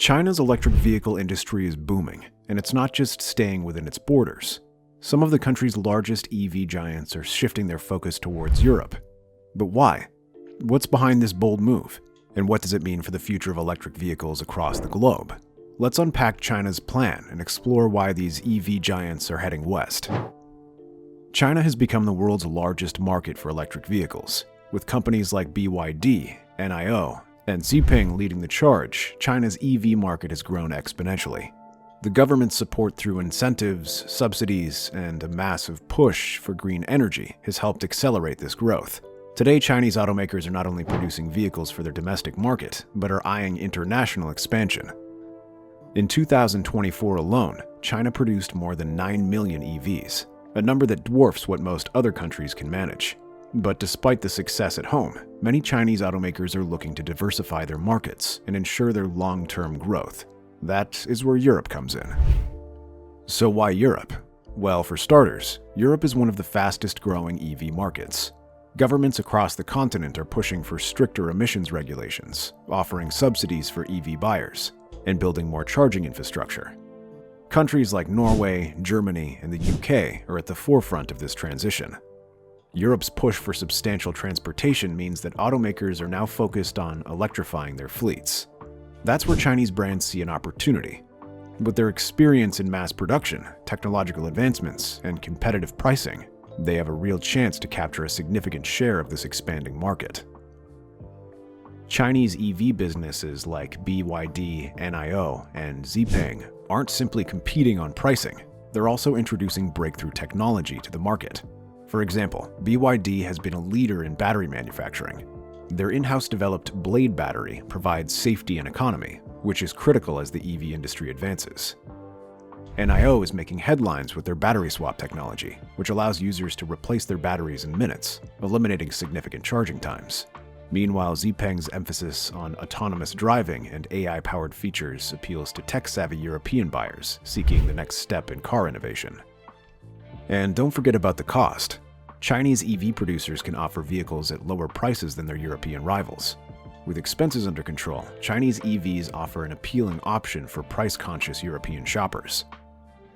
China's electric vehicle industry is booming, and it's not just staying within its borders. Some of the country's largest EV giants are shifting their focus towards Europe. But why? What's behind this bold move? And what does it mean for the future of electric vehicles across the globe? Let's unpack China's plan and explore why these EV giants are heading west. China has become the world's largest market for electric vehicles. With companies like BYD, NIO, and Xpeng leading the charge, China's EV market has grown exponentially. The government's support through incentives, subsidies, and a massive push for green energy has helped accelerate this growth. Today, Chinese automakers are not only producing vehicles for their domestic market, but are eyeing international expansion. In 2024 alone, China produced more than 9 million EVs, a number that dwarfs what most other countries can manage. But despite the success at home, many Chinese automakers are looking to diversify their markets and ensure their long-term growth. That is where Europe comes in. So why Europe? Well, for starters, Europe is one of the fastest-growing EV markets. Governments across the continent are pushing for stricter emissions regulations, offering subsidies for EV buyers, and building more charging infrastructure. Countries like Norway, Germany, and the UK are at the forefront of this transition. Europe's push for substantial transportation means that automakers are now focused on electrifying their fleets. That's where Chinese brands see an opportunity. With their experience in mass production, technological advancements, and competitive pricing, they have a real chance to capture a significant share of this expanding market. Chinese EV businesses like BYD, NIO, and Xpeng aren't simply competing on pricing, they're also introducing breakthrough technology to the market. For example, BYD has been a leader in battery manufacturing. Their in-house developed Blade battery provides safety and economy, which is critical as the EV industry advances. NIO is making headlines with their battery swap technology, which allows users to replace their batteries in minutes, eliminating significant charging times. Meanwhile, Xpeng's emphasis on autonomous driving and AI-powered features appeals to tech-savvy European buyers seeking the next step in car innovation. And don't forget about the cost. Chinese EV producers can offer vehicles at lower prices than their European rivals. With expenses under control, Chinese EVs offer an appealing option for price-conscious European shoppers.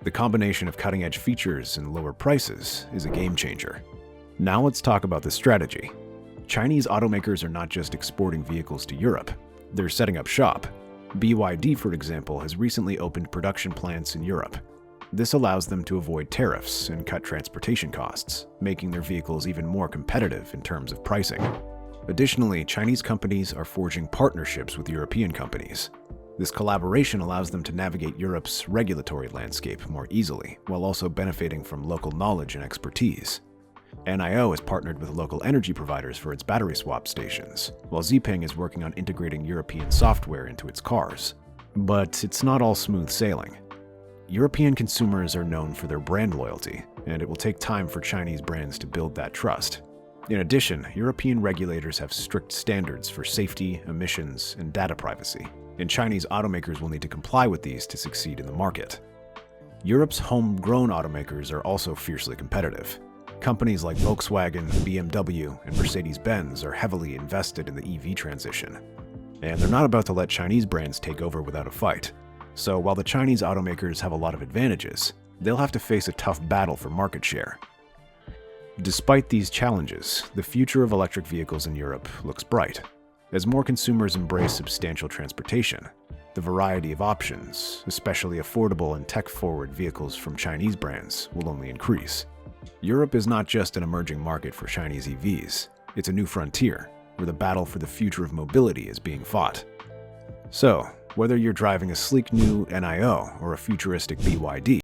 The combination of cutting-edge features and lower prices is a game-changer. Now let's talk about the strategy. Chinese automakers are not just exporting vehicles to Europe, they're setting up shop. BYD, for example, has recently opened production plants in Europe. This allows them to avoid tariffs and cut transportation costs, making their vehicles even more competitive in terms of pricing. Additionally, Chinese companies are forging partnerships with European companies. This collaboration allows them to navigate Europe's regulatory landscape more easily, while also benefiting from local knowledge and expertise. NIO has partnered with local energy providers for its battery swap stations, while Xpeng is working on integrating European software into its cars. But it's not all smooth sailing. European consumers are known for their brand loyalty, and it will take time for Chinese brands to build that trust. In addition, European regulators have strict standards for safety, emissions, and data privacy, and Chinese automakers will need to comply with these to succeed in the market. Europe's homegrown automakers are also fiercely competitive. Companies like Volkswagen, BMW, and Mercedes-Benz are heavily invested in the EV transition, and they're not about to let Chinese brands take over without a fight. So while the Chinese automakers have a lot of advantages, they'll have to face a tough battle for market share. Despite these challenges, the future of electric vehicles in Europe looks bright. As more consumers embrace substantial transportation, the variety of options, especially affordable and tech-forward vehicles from Chinese brands, will only increase. Europe is not just an emerging market for Chinese EVs, it's a new frontier, where the battle for the future of mobility is being fought. So, whether you're driving a sleek new NIO or a futuristic BYD,